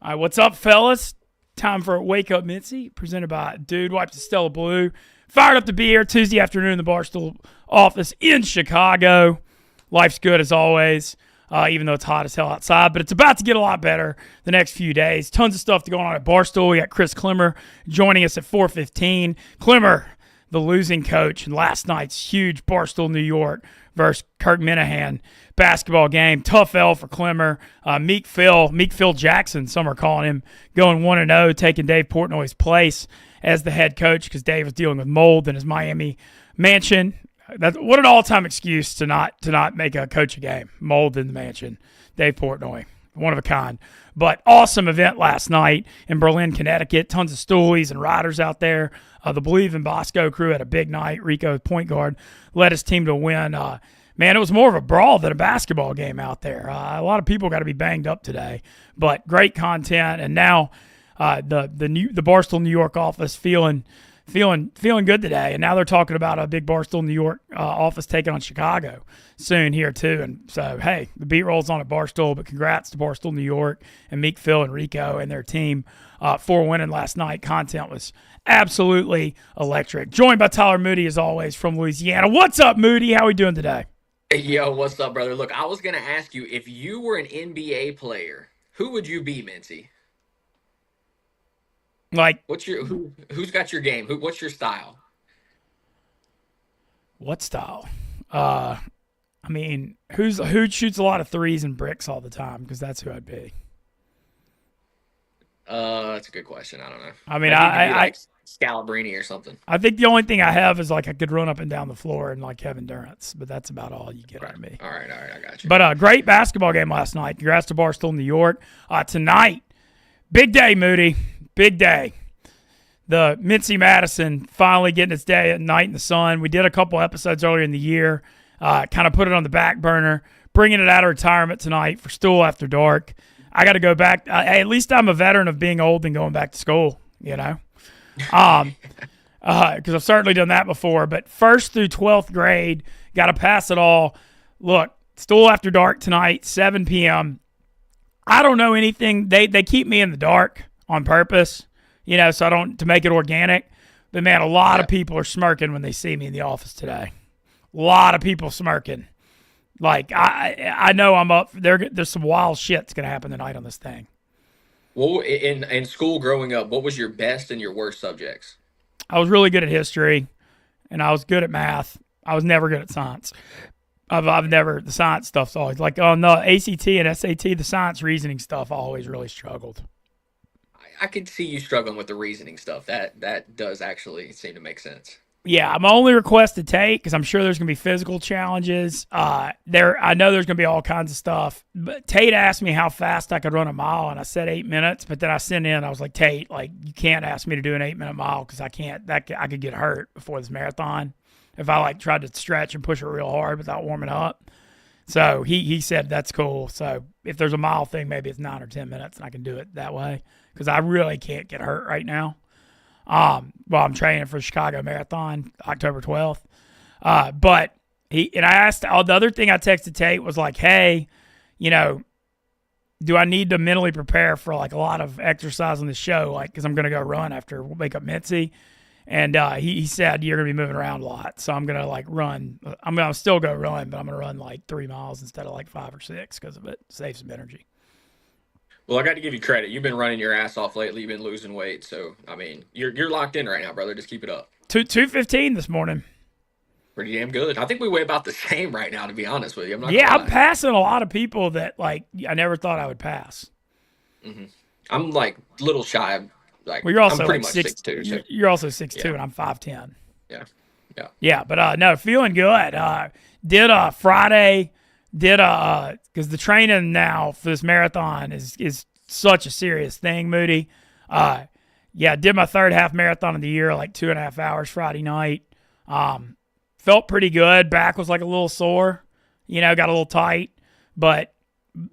All right, what's up, fellas? Time for Wake Up Mintzy, presented by Dude Wipes the Stella Blue. Fired up to be here Tuesday afternoon in the Barstool office in Chicago. Life's good as always, even though it's hot as hell outside, but it's about to get a lot better the next few days. Tons of stuff going on at Barstool. We got Chris Klemmer joining us at 4:15. Klemmer, the losing coach in last night's huge Barstool, New York versus Kirk Minahan basketball game. Tough L for Klemmer. Meek Phil Jackson, some are calling him, going 1-0, taking Dave Portnoy's place as the head coach because Dave was dealing with mold in his Miami mansion. What an all-time excuse to not make a coach a game. Mold in the mansion. Dave Portnoy, one of a kind. But awesome event last night in Berlin, Connecticut. Tons of stoolies and riders out there. The Believe in Bosco crew had a big night. Rico, point guard, led his team to win. Man, it was more of a brawl than a basketball game out there. A lot of people got to be banged up today, but great content. And now the Barstool New York office feeling good today. And now they're talking about a big Barstool New York office taking on Chicago soon here too. And so, hey, the beat rolls on at Barstool, but congrats to Barstool New York and Meek Phil and Rico and their team for winning last night. Content was absolutely electric. Joined by Tyler Moody as always from Louisiana. What's up, Moody? How are we doing today? Hey, yo, what's up, brother? Look, I was gonna ask you if you were an NBA player, who would you be, Mincy? Like, Who's got your game? What's your style? what style? I mean, who shoots a lot of threes and bricks all the time? Because that's who I'd be. That's a good question. I don't know. I mean, I think you'd be I like Scalabrini or something. I think the only thing I have is like I could run up and down the floor and like Kevin Durant's, but that's about all you get out Right. of me. All right, I got you. But great basketball game last night. Congrats to Barstool, New York. Tonight, big day, Moody. Big day. The Mintzy Madison finally getting its day at night in the sun. We did a couple episodes earlier in the year, kind of put it on the back burner, bringing it out of retirement tonight for Stool After Dark. I got to go back. Hey, at least I'm a veteran of being old and going back to school, you know? Because I've certainly done that before. But 1st through 12th grade, got to pass it all. Look, Stool After Dark tonight, 7 p.m. I don't know anything. They keep me in the dark on purpose, you know, so to make it organic. But, man, a lot of people are smirking when they see me in the office today. A lot of people smirking. Like, I know I'm up. There's some wild shit's going to happen tonight on this thing. Well, in school growing up, what was your best and your worst subjects? I was really good at history, and I was good at math. I was never good at science. The science stuff's always like on the ACT and SAT, the science reasoning stuff, I always really struggled. I could see you struggling with the reasoning stuff. That does actually seem to make sense. Yeah, my only request to Tate, because I'm sure there's going to be physical challenges. I know there's going to be all kinds of stuff. But Tate asked me how fast I could run a mile, and I said 8 minutes. But then I sent in, I was like, Tate, like you can't ask me to do an 8-minute mile because I can't. I could get hurt before this marathon if I like tried to stretch and push it real hard without warming up. So he said that's cool. So if there's a mile thing, maybe it's 9 or 10 minutes, and I can do it that way because I really can't get hurt right now. Well, I'm training for the Chicago Marathon, October 12th. But I asked, the other thing I texted Tate was like, hey, you know, do I need to mentally prepare for like a lot of exercise on the show? Like, cause I'm going to go run after Wake Up Mintzy. And, he said, you're going to be moving around a lot. So I'm going to like run. I'm going to still go run, but I'm going to run like 3 miles instead of like 5 or 6 because of it. Save some energy. Well, I got to give you credit. You've been running your ass off lately. You've been losing weight, so I mean, you're locked in right now, brother. Just keep it up. 2:15 this morning. Pretty damn good. I think we weigh about the same right now, to be honest with you. I'm not Yeah, gonna I'm lie. passing a lot of people that like I never thought I would pass. hmm I'm like a little shy. Like Well, you're I'm also pretty like much six. 6'2", so You're also 6'2", yeah, and I'm 5'10". yeah, yeah. Yeah, but no, feeling good. Did Friday? Did because the training now for this marathon is such a serious thing, Moody. Yeah, did my third half marathon of the year, like 2.5 hours Friday night. Felt pretty good. Back was like a little sore, you know, got a little tight, but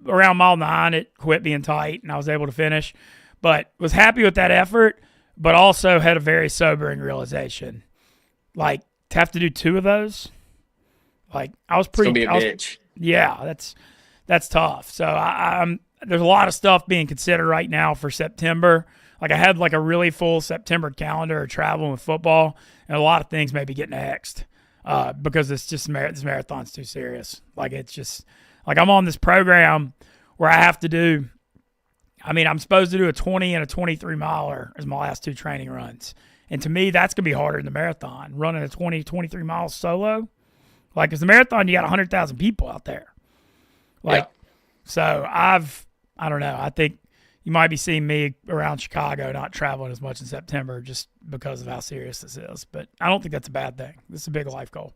around mile 9 it quit being tight, and I was able to finish. But was happy with that effort, but also had a very sobering realization. Like, to have to do 2 of those, like, I was It's gonna pretty, be a bitch. yeah, that's tough. So there's a lot of stuff being considered right now for September. Like I had like a really full September calendar of traveling with football, and a lot of things may be getting axed because it's just this marathon's too serious. Like it's just like I'm on this program where I have to do. I mean, I'm supposed to do a 20 and a 23 miler as my last 2 training runs, and to me, that's gonna be harder than the marathon. Running a 20, 23 miles solo, like as the marathon, you got 100,000 people out there. Like, Yeah. so I don't know. I think you might be seeing me around Chicago not traveling as much in September just because of how serious this is. But I don't think that's a bad thing. This is a big life goal.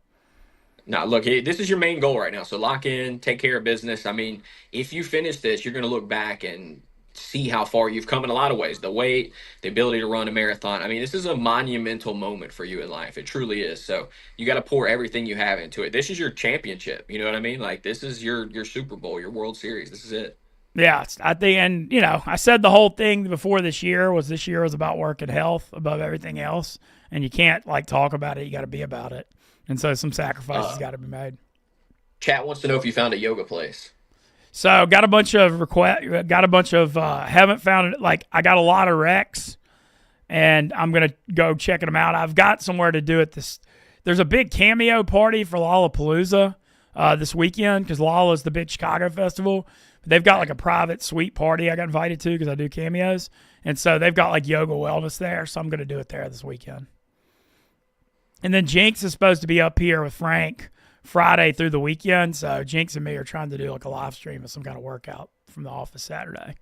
Now, look, this is your main goal right now. So lock in, take care of business. I mean, if you finish this, you're going to look back and see how far you've come in a lot of ways. The weight, the ability to run a marathon. I mean, this is a monumental moment for you in life. It truly is. So you got to pour everything you have into it. This is your championship. You know what I mean? Like this is your Super Bowl, your World Series. This is it. Yeah, I think, and I said the whole thing before this year was about work and health above everything else, and you can't like talk about it. You got to be about it, and so some sacrifices got to be made. Chat wants to know if you found a yoga place. So got a bunch of haven't found it. Like I got a lot of recs, and I'm gonna go checking them out. I've got somewhere to do it. There's a big cameo party for Lollapalooza this weekend because Lolla's the big Chicago festival. They've got like a private suite party I got invited to because I do cameos. And so they've got like yoga wellness there. So I'm going to do it there this weekend. And then Jinx is supposed to be up here with Frank Friday through the weekend. So Jinx and me are trying to do like a live stream of some kind of workout from the office Saturday.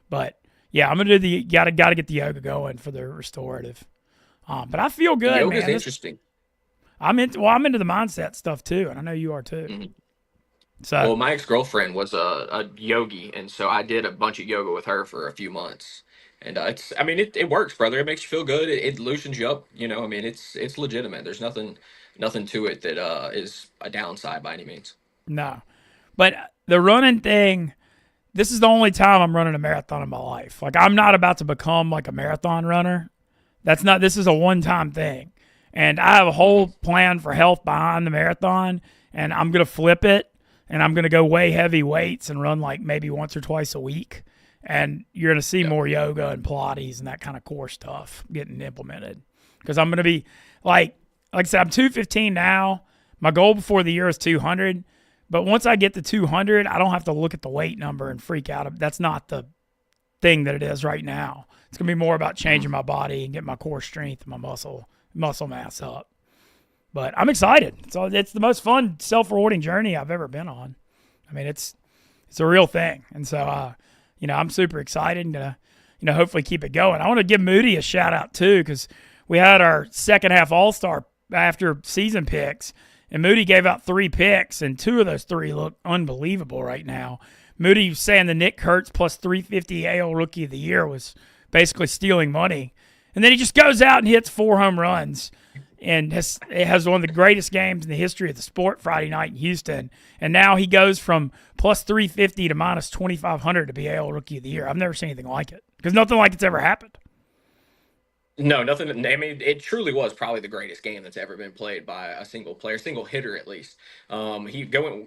But yeah, I'm going to do got to get the yoga going for the restorative. But I feel good, Yoga's man. interesting. I'm into the mindset stuff too. And I know you are too. Mm-hmm. So, well, my ex-girlfriend was a yogi, and so I did a bunch of yoga with her for a few months. And it works, brother. It makes you feel good. It loosens you up. I mean, it's legitimate. There's nothing to it that is a downside by any means. no. But the running thing, this is the only time I'm running a marathon in my life. Like, I'm not about to become like a marathon runner. This is a one-time thing. And I have a whole plan for health behind the marathon, and I'm going to flip it. And I'm going to go way heavy weights and run like maybe once or twice a week. And you're going to see more yoga and Pilates and that kind of core stuff getting implemented. Because I'm going to be like I said, I'm 215 now. My goal before the year is 200. But once I get to 200, I don't have to look at the weight number and freak out. That's not the thing that it is right now. It's going to be more about changing my body and getting my core strength and my muscle mass up. But I'm excited. So it's the most fun, self-rewarding journey I've ever been on. I mean, it's a real thing. And so, I'm super excited and going to, hopefully keep it going. I want to give Moody a shout out too, because we had our second half All-Star after season picks, and Moody gave out 3 picks, and 2 of those 3 look unbelievable right now. Moody saying the Nick Kurtz plus 350 AL Rookie of the Year was basically stealing money. And then he just goes out and hits 4 home runs. And has one of the greatest games in the history of the sport Friday night in Houston. And now he goes from plus 350 to minus 2,500 to be AL Rookie of the Year. I've never seen anything like it because nothing like it's ever happened. No, nothing. I mean, it truly was probably the greatest game that's ever been played by a single player, single hitter at least. He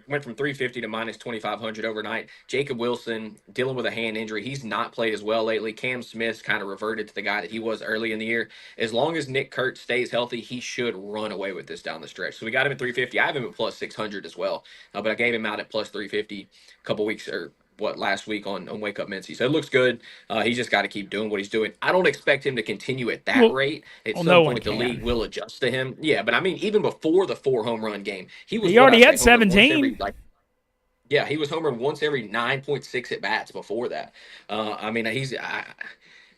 went from 350 to minus 2,500 overnight. Jacob Wilson dealing with a hand injury. He's not played as well lately. Cam Smith's kind of reverted to the guy that he was early in the year. As long as Nick Kurtz stays healthy, he should run away with this down the stretch. So we got him at 350. I have him at plus 600 as well, but I gave him out at plus 350 a couple weeks last week on Wake Up Mintzy. So it looks good. He's just got to keep doing what he's doing. I don't expect him to continue at that rate. At some point, the league will adjust to him. Yeah, but I mean, even before the 4 home run game, he already had 17. He was homered once every 9.6 at bats before that.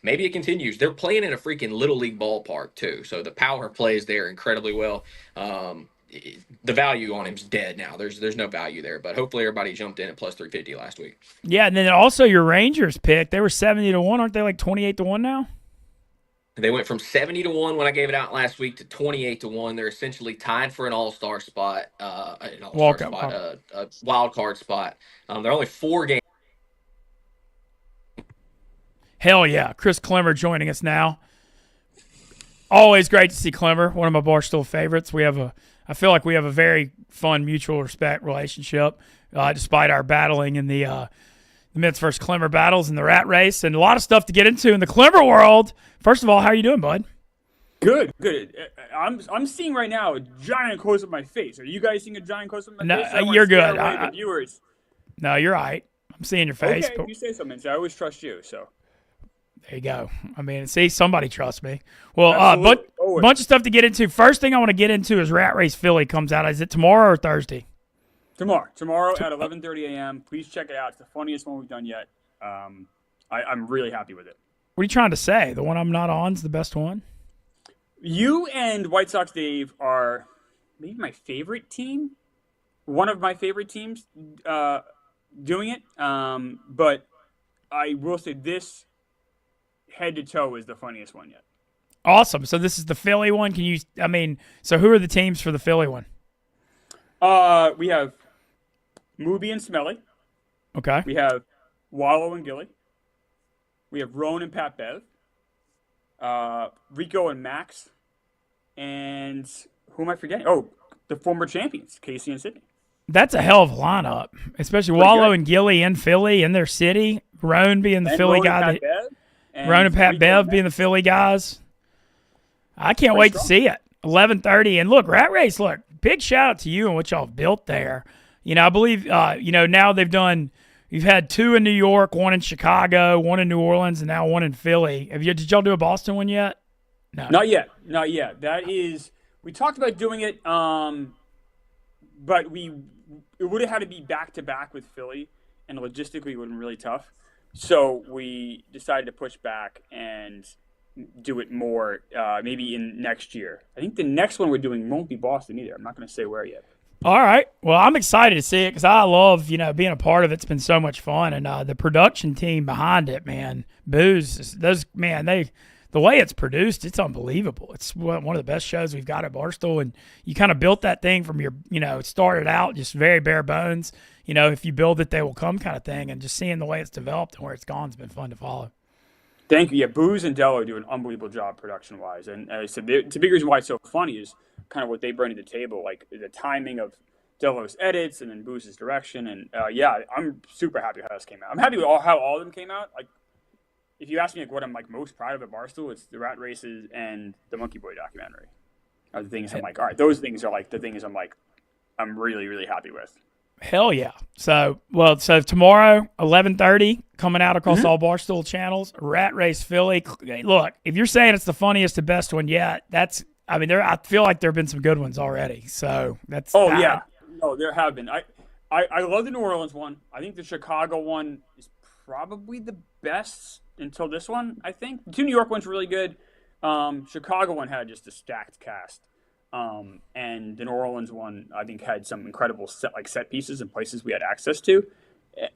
Maybe it continues. They're playing in a freaking little league ballpark too, so the power plays there incredibly well. The value on him's dead now. There's no value there, but hopefully everybody jumped in at plus 350 last week. Yeah, and then also your Rangers pick, they were 70-1. Aren't they like 28-1 now? They went from 70-1 when I gave it out last week to 28-1. They're essentially tied for an all-star spot, a wild card spot. They're only 4 games. Hell yeah, Chris Klemmer joining us now. Always great to see Klemmer, one of my Barstool favorites. I feel like we have a very fun mutual respect relationship, despite our battling in the the Mintz versus Klemmer battles and the rat race, and a lot of stuff to get into in the Klemmer world. First of all, how are you doing, bud? Good. I'm seeing right now a giant close up my face. Are you guys seeing a giant close up my face? You're good. The viewers. No, you're right. I'm seeing your face. Okay, you say something. So I always trust you. So there you go. I mean, see, somebody trusts me. Well, but bunch of stuff to get into. First thing I want to get into is Rat Race Philly comes out. Is it tomorrow or Thursday? Tomorrow at 11:30 a.m. Please check it out. It's the funniest one we've done yet. I'm really happy with it. What are you trying to say? The one I'm not on is the best one? You and White Sox Dave are maybe my favorite team. One of my favorite teams doing it. But I will say this head to toe is the funniest one yet. Awesome. So this is the Philly one. So who are the teams for the Philly one? We have Mooby and Smelly. Okay. We have Wallow and Gilly. We have Roan and Pat Bev. Rico and Max. And who am I forgetting? Oh, the former champions, Casey and Sydney. That's a hell of a lineup, especially Pretty Wallow good. and Gilly in Philly, in their city. Roan being the Philly guy. Roan and Pat Bev being the Philly guys. I can't wait to see it. 11:30. And look, Rat Race, big shout out to you and what y'all have built there. I believe, now you've had 2 in New York, 1 in Chicago, 1 in New Orleans, and now 1 in Philly. Did y'all do a Boston one yet? No. Not yet. We talked about doing it, but it would have had to be back-to-back with Philly, and logistically it would have been really tough. So we decided to push back and do it more maybe in next year. I think the next one we're doing won't be Boston either. I'm not going to say where yet. All right. Well, I'm excited to see it because I love, being a part of it. It's been so much fun. And the production team behind it, man, Booze, the way it's produced, it's unbelievable. It's one of the best shows we've got at Barstool. And you kind of built that thing from it started out just very bare bones. If you build it, they will come kind of thing. And just seeing the way it's developed and where it's gone has been fun to follow. Thank you. Yeah, Booze and Dello do an unbelievable job production-wise. And as I said, it's a big reason why it's so funny is kind of what they bring to the table, like the timing of Dello's edits and then Booze's direction. And, I'm super happy how this came out. I'm happy with how all of them came out. Like, if you ask me what I'm most proud of at Barstool, it's the Rat Races and the Monkey Boy documentary are the things I'm all right, those things are the things I'm really, really happy with. Hell yeah. So tomorrow, 11:30, coming out across all Barstool channels, Rat Race Philly. Look, if you're saying it's the funniest and best one yet, I feel like there have been some good ones already. So that's. Oh, yeah. No, there have been. I love the New Orleans one. I think the Chicago one is probably the best until this one, I think. The 2 New York ones were really good. Chicago one had just a stacked cast. And the New Orleans one, I think, had some incredible set pieces and places we had access to.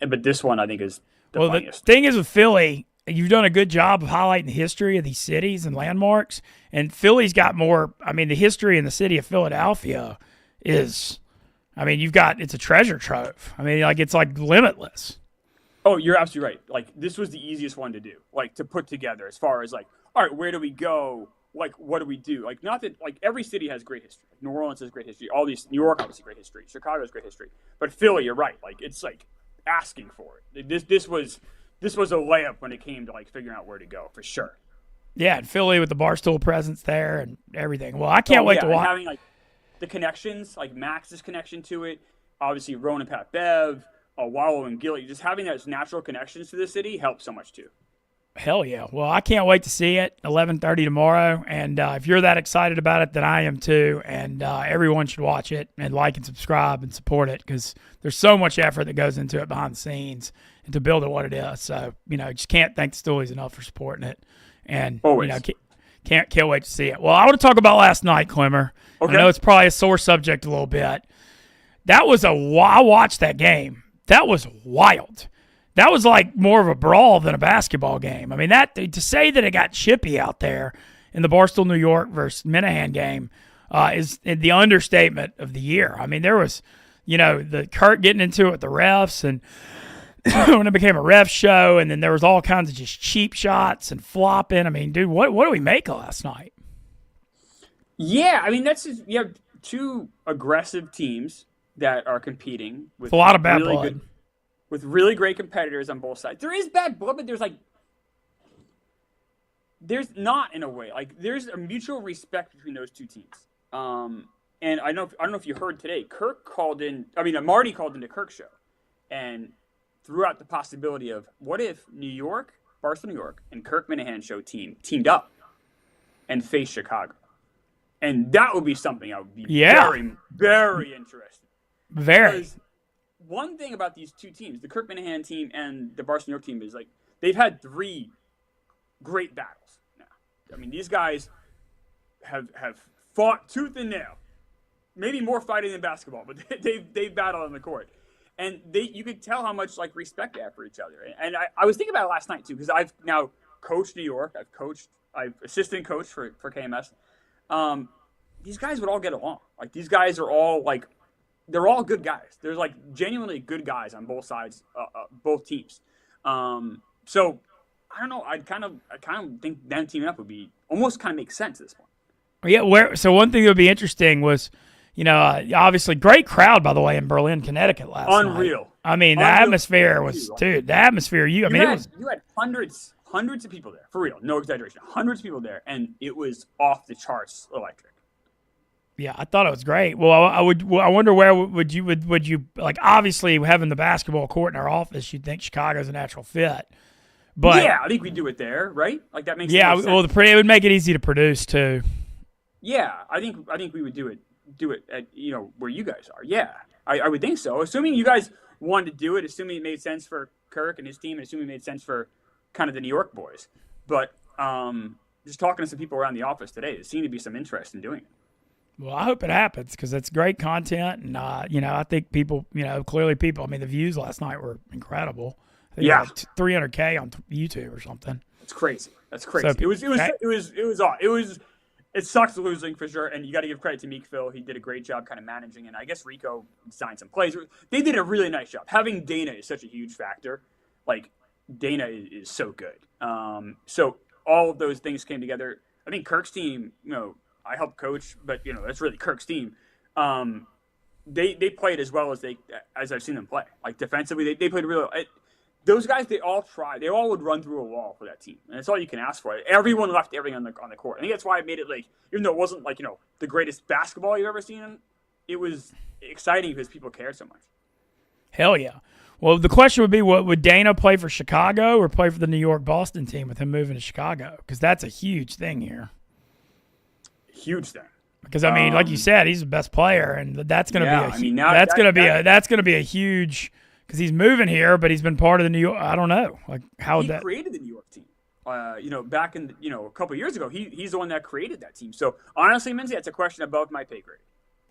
But this one, I think, is the funniest. The thing is with Philly, you've done a good job of highlighting the history of these cities and landmarks. And Philly's got more. The history in the city of Philadelphia is, it's a treasure trove. It's limitless. Oh, you're absolutely right. This was the easiest one to do, to put together as far as all right, where do we go? What do we do? Not that every city has great history. New Orleans has great history. All these, New York obviously great history. Chicago has great history. But Philly, you're right. It's asking for it. This was a layup when it came to figuring out where to go for sure. Yeah, and Philly with the Barstool presence there and everything. Well, I can't wait to watch. And having the connections, Max's connection to it, obviously Roan and Pat Bev, Wallow and Gilly, just having those natural connections to the city helps so much too. Hell yeah. Well, I can't wait to see it, 11:30 tomorrow. And if you're that excited about it, then I am too. And everyone should watch it and like and subscribe and support it because there's so much effort that goes into it behind the scenes and to build it what it is. So, just can't thank the Stoolies enough for supporting it. And, always. Can't wait to see it. Well, I want to talk about last night, Klemmer. Okay. I know it's probably a sore subject a little bit. I watched that game. That was wild. That was more of a brawl than a basketball game. To say that it got chippy out there in the Barstool, New York versus Minahan game is the understatement of the year. There was, the Kurt getting into it with the refs and when it became a ref show, and then there was all kinds of just cheap shots and flopping. Dude, what do we make of last night? Yeah, that's just, you have 2 aggressive teams that are competing with a lot of bad blood. with really great competitors on both sides. There is bad blood, but there's not in a way. Like there's a mutual respect between those two teams. And I don't know if you heard today, Marty called into Kirk's show and threw out the possibility of what if Barstool New York and Kirk Minahan show teamed up and faced Chicago. And that would be something I would be very, very interested. Very. Because one thing about these two teams, the Kirk Minahan team and the Barstool New York team, is like they've had 3 great battles now. I mean, these guys have fought tooth and nail. Maybe more fighting than basketball, but they've battled on the court. And you could tell how much like respect they have for each other. And I was thinking about it last night too, because I've now coached New York. I've assistant coached for KMS. These guys would all get along. Like these guys are all like, they're all good guys. There's like genuinely good guys on both sides, both teams. So I don't know. I kind of think them teaming up would be almost kind of makes sense at this point. Yeah. So one thing that would be interesting was, obviously great crowd, by the way, in Berlin, Connecticut last night. Unreal. I mean, the atmosphere was, dude, the atmosphere, you had hundreds of people there, for real, no exaggeration, hundreds of people there, and it was off the charts electric. Yeah, I thought it was great. Well, I wonder where would you like, obviously having the basketball court in our office, you'd think Chicago's a natural fit. But yeah, I think we do it there, right? Like that makes sense. Well, it would make it easy to produce too. Yeah, I think we would do it at where you guys are. Yeah, I would think so. Assuming you guys wanted to do it, assuming it made sense for Kirk and his team, and assuming it made sense for kind of the New York boys. But just talking to some people around the office today, there seemed to be some interest in doing it. Well, I hope it happens because it's great content, and I think people, clearly people. I mean, the views last night were incredible. I think yeah, like 300K on YouTube or something. It's crazy. That's crazy. So it sucks losing for sure, and you got to give credit to Meek Phil. He did a great job kind of managing, and I guess Rico signed some plays. They did a really nice job. Having Dana is such a huge factor. Like Dana is so good. So all of those things came together. I think Kirk's team, I helped coach, but that's really Kirk's team. They played as well as I've seen them play. Like defensively, they played really. Those guys, they all tried. They all would run through a wall for that team, and that's all you can ask for. Everyone left everything on the court. I think that's why it made it like, even though it wasn't like the greatest basketball you've ever seen, it was exciting because people cared so much. Hell yeah. Well, the question would be, would Dana play for Chicago or play for the New York Boston team with him moving to Chicago? Because that's a huge thing here. Huge thing. Because I mean, like you said, he's the best player, and that's going to be a huge. Because he's moving here, but he's been part of the New York. I don't know, like how he created the New York team. Back in a couple of years ago, he's the one that created that team. So honestly, Mintzy, that's a question above my pay grade.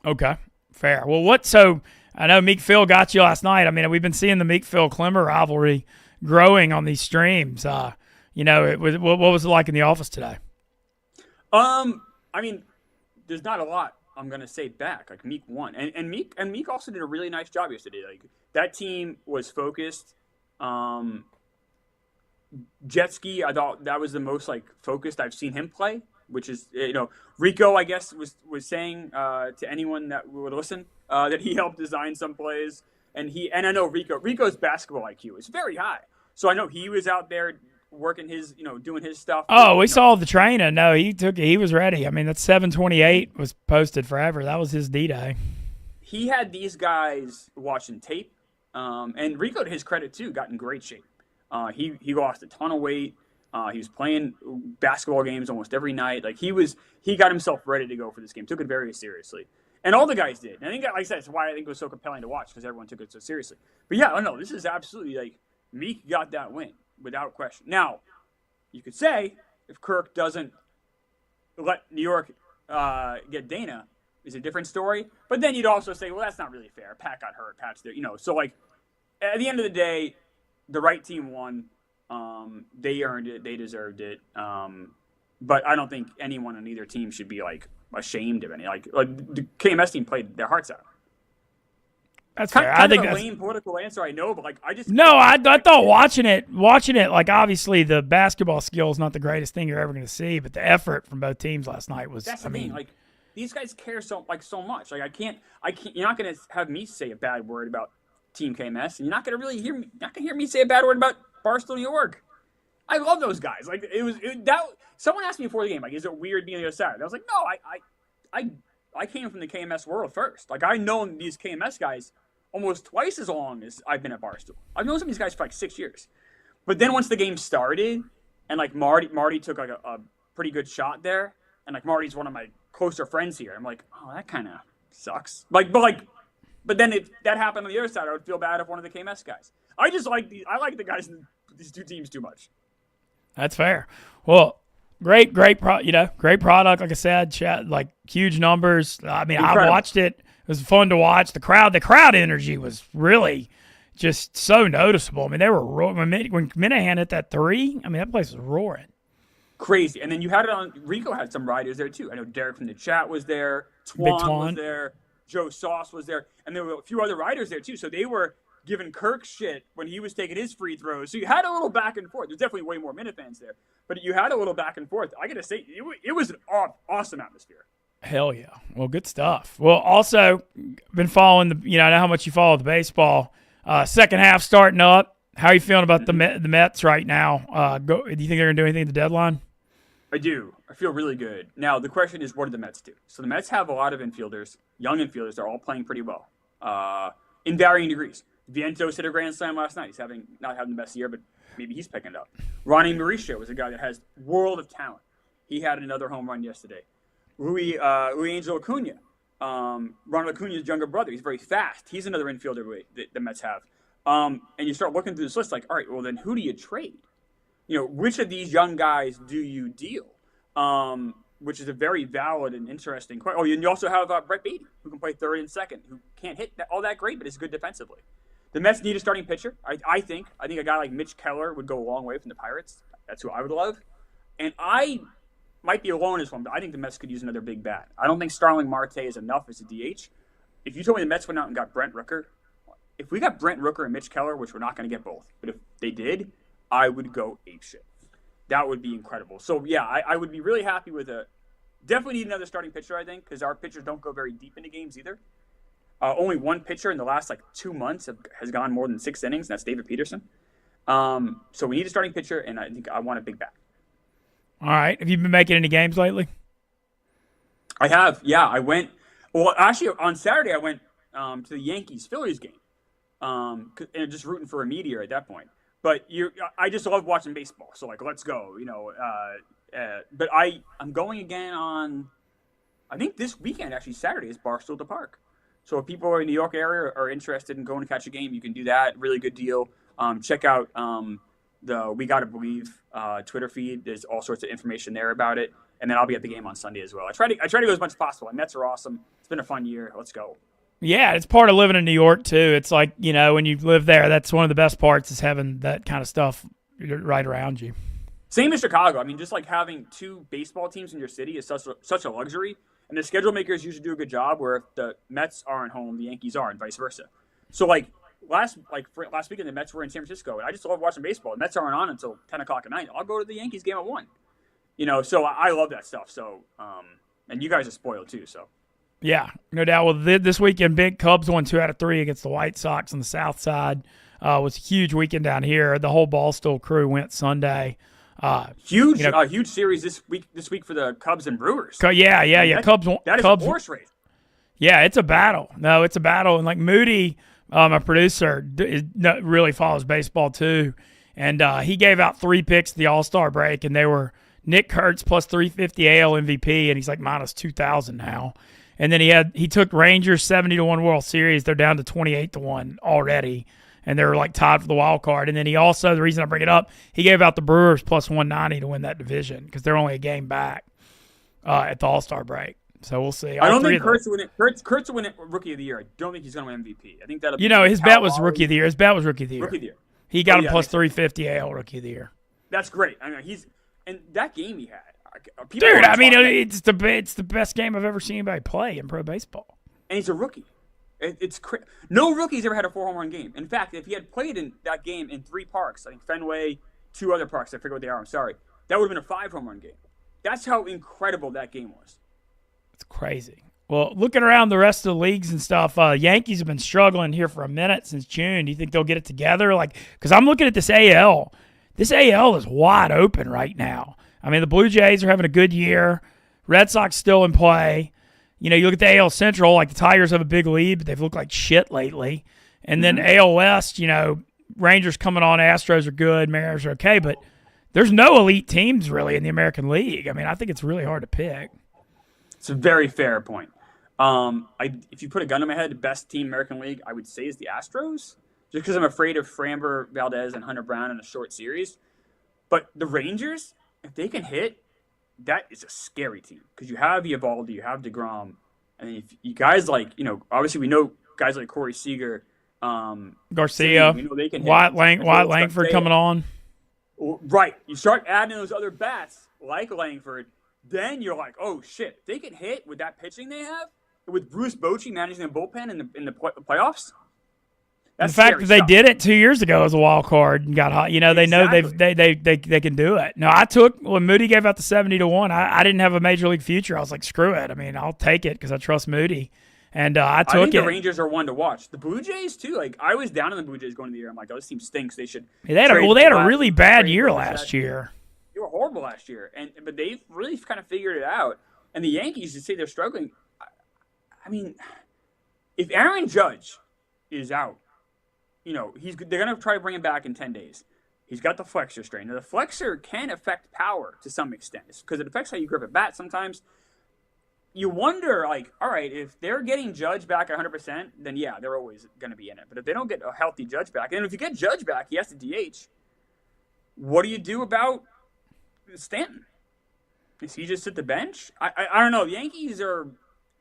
Okay, fair. Well, so I know Meek Phil got you last night. I mean, we've been seeing the Meek Phil Klemmer rivalry growing on these streams. What was it like in the office today? I mean, there's not a lot I'm gonna say back. Like Meek won, and Meek also did a really nice job yesterday. Like that team was focused. Jet ski, I thought that was the most like focused I've seen him play. Which is Rico, I guess, was saying to anyone that would listen that he helped design some plays, and I know Rico's basketball IQ is very high, so I know he was out there working his, doing his stuff. Oh, we saw the training. No, he was ready. I mean, that 728 was posted forever. That was his D-Day. He had these guys watching tape, and Rico, to his credit too, got in great shape. He lost a ton of weight. He was playing basketball games almost every night. Like he got himself ready to go for this game. Took it very seriously, and all the guys did. And I think, like I said, that's why I think it was so compelling to watch because everyone took it so seriously. But yeah, no, this is absolutely like Meek got that win. Without question. Now, you could say if Kirk doesn't let New York get Dana, is a different story. But then you'd also say, well, that's not really fair. Pat got hurt. Pat's there. So like at the end of the day, the right team won. They earned it. They deserved it. But I don't think anyone on either team should be like ashamed of any. Like the KMS team played their hearts out. That's fair. I think that's a lame political answer, I know, but like I thought watching it, like obviously the basketball skill is not the greatest thing you're ever going to see, but the effort from both teams last night was. That's the thing. Like these guys care so much. Like I can't. You're not going to have me say a bad word about Team KMS, and you're not gonna really hear me say a bad word about Barstool New York. I love those guys. Like someone asked me before the game, like, is it weird being on the other side? I was like, no, I came from the KMS world first. Like, I've known these KMS guys almost twice as long as I've been at Barstool. I've known some of these guys for like 6 years. But then once the game started, and like Marty took like a pretty good shot there, and like Marty's one of my closer friends here. I'm like, oh, that kind of sucks. But then if that happened on the other side, I would feel bad if one of the KMS guys. I like the guys in these two teams too much. That's fair. Well, great product. Like I said, chat, like huge numbers. I mean, Incredible. I watched it. It was fun to watch. The crowd energy was really just so noticeable. I mean, they were when Minahan hit that 3. I mean, that place was roaring. Crazy. And then you had it on. Rico had some riders there too. I know Derek from the chat was there. Twan was there. Joe Sauce was there, and there were a few other riders there too. So they were giving Kirk shit when he was taking his free throws. So you had a little back and forth. There's definitely way more Minute fans there, but you had a little back and forth. I gotta say, it was an awesome atmosphere. Hell yeah. Well, good stuff. Well, also been following I know how much you follow the baseball. Second half starting up. How are you feeling about the Mets right now? Do you think they're gonna do anything at the deadline? I do. I feel really good. Now, the question is, what do the Mets do? So the Mets have a lot of infielders, young infielders. They're all playing pretty well in varying degrees. Vientos hit a grand slam last night. He's not having the best year, but maybe he's picking it up. Ronnie Mauricio is a guy that has world of talent. He had another home run yesterday. Rui Angel Acuna, Ronald Acuna's younger brother. He's very fast. He's another infielder that the Mets have. And you start looking through this list like, all right, well, then who do you trade? Which of these young guys do you deal? Which is a very valid and interesting question. Oh, and you also have Brett Beatty, who can play third and second, who can't hit all that great, but is good defensively. The Mets need a starting pitcher. I think a guy like Mitch Keller would go a long way from the Pirates. That's who I would love. And I might be alone in this one, but I think the Mets could use another big bat. I don't think Starling Marte is enough as a DH. If you told me the Mets went out and got Brent Rooker, if we got Brent Rooker and Mitch Keller, which we're not going to get both, but if they did, I would go apeshit. That would be incredible. So, yeah, I would be really happy with definitely need another starting pitcher, I think, because our pitchers don't go very deep into games either. Only one pitcher in the last, 2 months has gone more than 6 innings, and that's David Peterson. So we need a starting pitcher, and I think I want a big bat. All right. Have you been making any games lately? I have, yeah. I went – well, actually, on Saturday I went to the Yankees-Phillies game, and just rooting for a meteor at that point. But I just love watching baseball, so let's go, But I'm going again on, I think this weekend actually Saturday is Barstool at the Park. So if people are in the New York area are interested in going to catch a game, you can do that. Really good deal. Check out the We Gotta Believe Twitter feed. There's all sorts of information there about it. And then I'll be at the game on Sunday as well. I try to go as much as possible. And Mets are awesome. It's been a fun year. Let's go. Yeah, it's part of living in New York, too. It's like, when you live there, that's one of the best parts is having that kind of stuff right around you. Same as Chicago. I mean, just having 2 baseball teams in your city is such a luxury. And the schedule makers usually do a good job where if the Mets aren't home, the Yankees are, and vice versa. So, last weekend, the Mets were in San Francisco, and I just love watching baseball. The Mets aren't on until 10 o'clock at night. I'll go to the Yankees game at 1. So I love that stuff. So, and you guys are spoiled, too, so. Yeah, no doubt. Well, this weekend, big Cubs won 2 out of 3 against the White Sox on the South Side. It was a huge weekend down here. The whole Barstool crew went Sunday. Huge series this week for the Cubs and Brewers. Yeah. Cubs. That is Cubs, a horse race. Yeah, it's a battle. No, it's a battle. And Moody, my producer, really follows baseball too, and he gave out 3 picks at the All-Star break, and they were Nick Kurtz plus 350 AL MVP, and he's minus 2,000 now. And then he took Rangers 70-1 World Series. They're down to 28-1 already, and they're tied for the wild card. And then he also, the reason I bring it up, he gave out the Brewers plus 190 to win that division because they're only a game back at the All-Star break. So we'll see. I don't think Kurtz will win it. Kurtz will win it Rookie of the Year. I don't think he's going to win MVP. I think that'll. His bet was Rookie of the Year. His bet was Rookie of the Year. Rookie of the Year. He got him plus 350 AL Rookie of the Year. That's great. I mean, and that game he had. Dude, I mean, it's the best game I've ever seen anybody play in pro baseball. And he's a rookie. It's no rookie's ever had a 4 home run game. In fact, if he had played in that game in 3 parks, I think Fenway, 2 other parks, I forget what they are. I'm sorry. That would have been a 5 home run game. That's how incredible that game was. It's crazy. Well, looking around the rest of the leagues and stuff, Yankees have been struggling here for a minute since June. Do you think they'll get it together? Because I'm looking at this AL. This AL is wide open right now. I mean, the Blue Jays are having a good year. Red Sox still in play. You look at the AL Central, like the Tigers have a big lead, but they've looked like shit lately. And then AL West, Rangers coming on, Astros are good, Mariners are okay, but there's no elite teams really in the American League. I mean, I think it's really hard to pick. It's a very fair point. If you put a gun to my head, the best team American League, I would say, is the Astros, just because I'm afraid of Framber, Valdez, and Hunter Brown in a short series. But the Rangers, if they can hit, that is a scary team, because you have Eovaldi, you have DeGrom, and if you guys obviously we know guys like Corey Seager, Garcia, they can hit. Wyatt Langford coming on. Right. You start adding those other bats like Langford, then you're like, oh shit, they can hit with that pitching they have, with Bruce Bochy managing the bullpen in the playoffs. That's the fact that they stuff. did it 2 years ago as a wild card and got hot, they know they can do it. No, I took when Moody gave out the 70-1. I didn't have a major league future. I was like, screw it. I mean, I'll take it because I trust Moody, and I took it. I think the Rangers are one to watch. The Blue Jays too. Like, I was down on the Blue Jays going into the year. I'm like, oh, this team stinks. They should. They had a really bad year last year. They were horrible last year, but they've really kind of figured it out. And the Yankees, you say they're struggling. I mean, if Aaron Judge is out, they're going to try to bring him back in 10 days. He's got the flexor strain. Now, the flexor can affect power to some extent because it affects how you grip a bat sometimes. You wonder, all right, if they're getting Judge back 100%, then yeah, they're always going to be in it. But if they don't get a healthy Judge back, and if you get Judge back, he has to DH. What do you do about Stanton? Is he just at the bench? I don't know. The Yankees are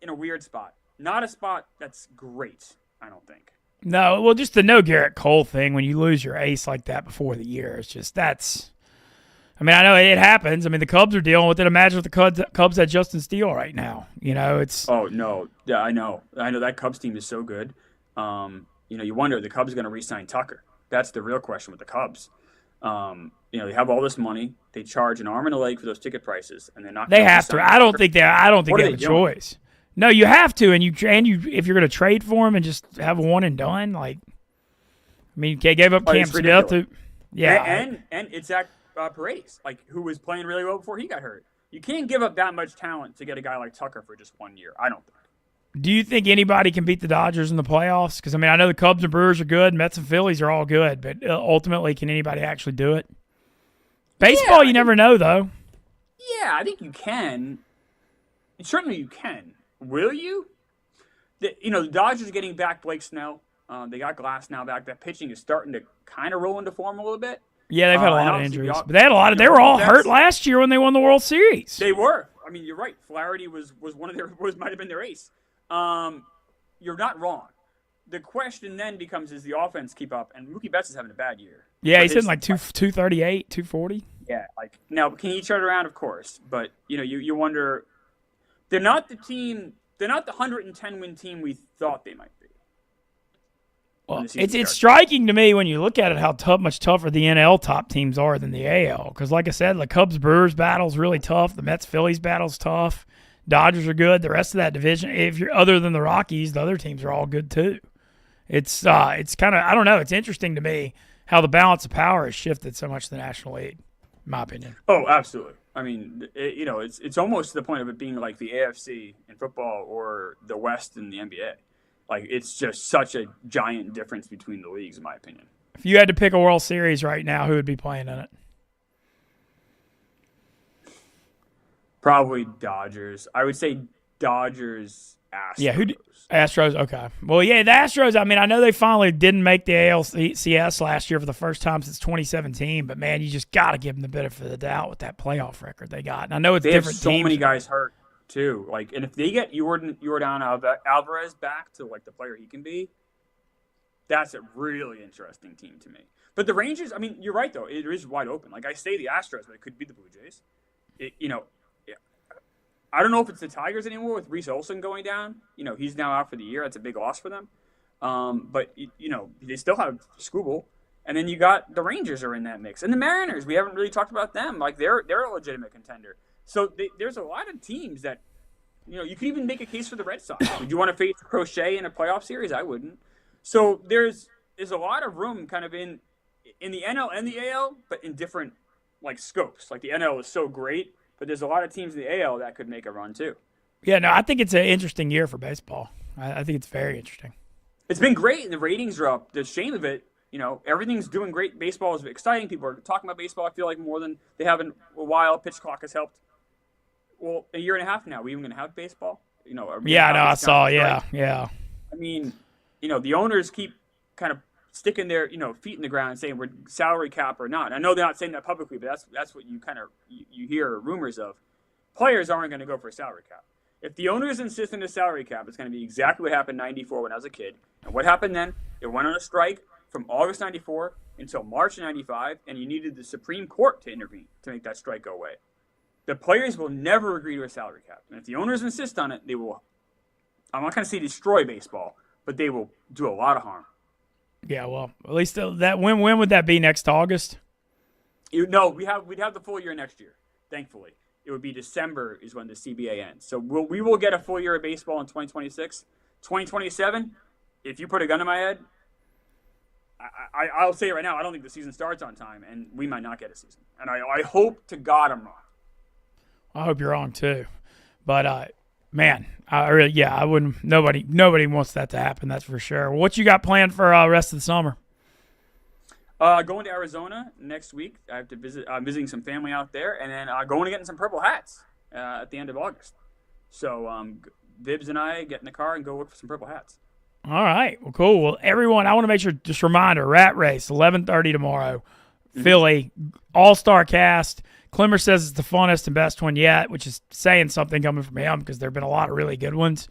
in a weird spot. Not a spot that's great, I don't think. No, well, just the no Garrett Cole thing, when you lose your ace like that before the year, it's just I mean, I know it happens. I mean, the Cubs are dealing with it. Imagine if the Cubs had Justin Steele right now. It's... Oh, no. Yeah, I know. That Cubs team is so good. You wonder, the Cubs are going to re-sign Tucker. That's the real question with the Cubs. They have all this money. They charge an arm and a leg for those ticket prices, and they're not. They have to. I don't think they have a choice. No, you have to, and you if you're going to trade for him and just have a one and done, they gave up Cam Smith. And it's Zach Paredes, who was playing really well before he got hurt. You can't give up that much talent to get a guy like Tucker for just 1 year. I don't think. Do you think anybody can beat the Dodgers in the playoffs? Because, I know the Cubs and Brewers are good, Mets and Phillies are all good, but ultimately, can anybody actually do it? Baseball, you never know, though. Yeah, I think you can. Certainly you can. Will you? The Dodgers are getting back Blake Snell. They got Glass now back. That pitching is starting to kind of roll into form a little bit. Yeah, they've had a lot of injuries. But they had a lot of. They were all hurt last year when they won the World Series. They were. I mean, you're right. Flaherty was one of their might have been their ace. You're not wrong. The question then becomes, is the offense keep up? And Mookie Betts is having a bad year. Yeah, he's hitting 238, 240. Yeah, now can he turn it around? Of course, but you wonder. They're not the team. They're not the 110 win team we thought they might be. Well, it's striking to me when you look at it how much tougher the NL top teams are than the AL. Because, like I said, the Cubs Brewers battle is really tough. The Mets Phillies battle is tough. Dodgers are good. The rest of that division, if you're other than the Rockies, the other teams are all good too. It's kind of, I don't know. It's interesting to me how the balance of power has shifted so much in the National League, in my opinion. Oh, absolutely. I mean, it's almost to the point of it being like the AFC in football or the West in the NBA. It's just such a giant difference between the leagues, in my opinion. If you had to pick a World Series right now, who would be playing in it? Probably Dodgers. I would say Dodgers, Astros. Yeah, Astros, okay. Well, yeah, the Astros, I know they finally didn't make the ALCS last year for the first time since 2017, but, man, you just got to give them the benefit of the doubt with that playoff record they got. And I know it's different teams. They have so many guys hurt, too. And if they get Jordan Alvarez back to, the player he can be, that's a really interesting team to me. But the Rangers, you're right, though. It is wide open. I say the Astros, but it could be the Blue Jays. I don't know if it's the Tigers anymore with Reese Olson going down. He's now out for the year. That's a big loss for them. But they still have Skubal. And then you got the Rangers are in that mix. And the Mariners, we haven't really talked about them. They're a legitimate contender. So there's a lot of teams that You could even make a case for the Red Sox. Would you want to face Crochet in a playoff series? I wouldn't. So there's a lot of room kind of in the NL and the AL, but in different like scopes. Like the NL is so great, but there's a lot of teams in the AL that could make a run too. Yeah, no, I think it's an interesting year for baseball. I think it's very interesting. It's been great, and the ratings are up. The shame of it, everything's doing great. Baseball is exciting. People are talking about baseball, I feel like, more than they have in a while. Pitch clock has helped. Well, a year and a half now, we even going to have baseball? Yeah, no, I saw, yeah. I mean, the owners keep kind of sticking their, feet in the ground and saying we're salary cap or not. I know they're not saying that publicly, but that's what you kind of you hear rumors of. Players aren't going to go for a salary cap. If the owners insist on a salary cap, it's going to be exactly what happened in 94 when I was a kid. And what happened then? It went on a strike from August 94 until March 95, and you needed the Supreme Court to intervene to make that strike go away. The players will never agree to a salary cap. And if the owners insist on it, they will, I'm not going to say destroy baseball, but they will do a lot of harm. Yeah, well, at least that when would that be, next August? We'd have the full year next year, thankfully. It would be December is when the CBA ends. So we will get a full year of baseball in 2026. 2027, if you put a gun to my head, I'll say it right now, I don't think the season starts on time, and we might not get a season. And I hope to God I'm wrong. I hope you're wrong too. But, man, I wouldn't. Nobody wants that to happen, that's for sure. What you got planned for rest of the summer? Going to Arizona next week. I have to visit. I'm visiting some family out there, and then going to getting some purple hats at the end of August. So Vibbs and I get in the car and go look for some purple hats. All right. Well, cool. Well, everyone, I want to make sure, just reminder, Rat Race, 11:30 tomorrow. Mm-hmm. Philly, all-star cast. Klemmer says it's the funnest and best one yet, which is saying something coming from him because there have been a lot of really good ones.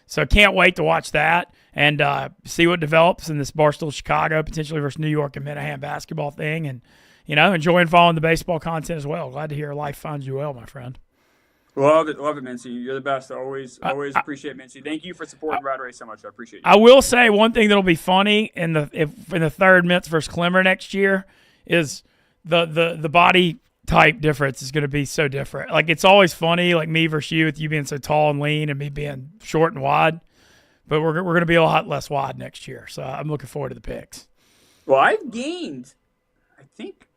So can't wait to watch that and see what develops in this Barstool Chicago, potentially versus New York and Minahan basketball thing. And, enjoying following the baseball content as well. Glad to hear life finds you well, my friend. Love it, Mintzy. You're the best. Always appreciate Mintzy. Thank you for supporting Rad Race so much. I appreciate you. I will say one thing that'll be funny in the third Mintz versus Klemmer next year is the body type difference is going to be so different. Like, it's always funny, like me versus you, with you being so tall and lean and me being short and wide. But we're going to be a lot less wide next year. So I'm looking forward to the picks. Well, I've gained, I think,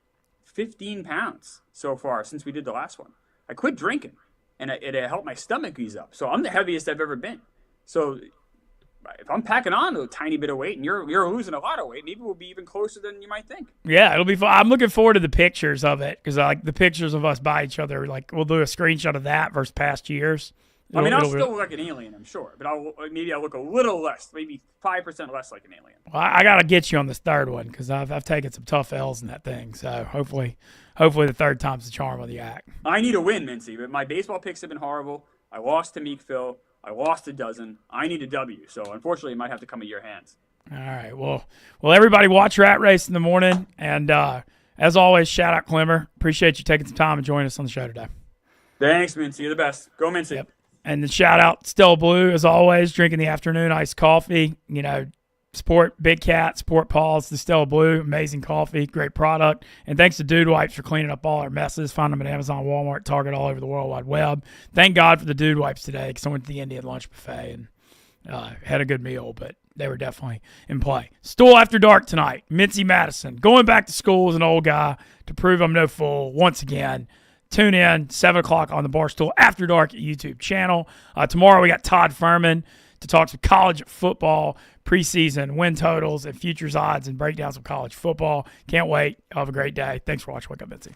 15 pounds so far since we did the last one. I quit drinking, and it helped my stomach ease up. So I'm the heaviest I've ever been. So if I'm packing on a tiny bit of weight and you're losing a lot of weight, maybe we'll be even closer than you might think. Yeah, it'll be fun. I'm looking forward to the pictures of it because I like the pictures of us by each other. Like, we'll do a screenshot of that versus past years. I'll still look like an alien, I'm sure, but I'll look a little less, maybe 5% less like an alien. Well, I got to get you on this third one because I've taken some tough L's in that thing. So hopefully the third time's the charm of the act. I need a win, Mintzy, but my baseball picks have been horrible. I lost to Meek Phil. I lost a dozen. I need a W. So unfortunately, it might have to come at your hands. All right. Well, everybody watch Rat Race in the morning. And as always, shout out Klemmer. Appreciate you taking some time and joining us on the show today. Thanks, Mintzy. You're the best. Go Mintzy. Yep. And then shout out Stella Blue, as always, drinking the afternoon iced coffee. Support Big Cat, support Paul's, the Stella Blue, amazing coffee, great product. And thanks to Dude Wipes for cleaning up all our messes. Find them at Amazon, Walmart, Target, all over the World Wide Web. Thank God for the Dude Wipes today because I went to the Indian lunch buffet and had a good meal, but they were definitely in play. Stool After Dark tonight, Mintzy Madison, going back to school as an old guy to prove I'm no fool once again. Tune in, 7 o'clock on the Barstool After Dark YouTube channel. Tomorrow we got Todd Furman to talk some college football, preseason win totals, and futures odds and breakdowns of college football. Can't wait. Have a great day. Thanks for watching Wake Up Mintzy.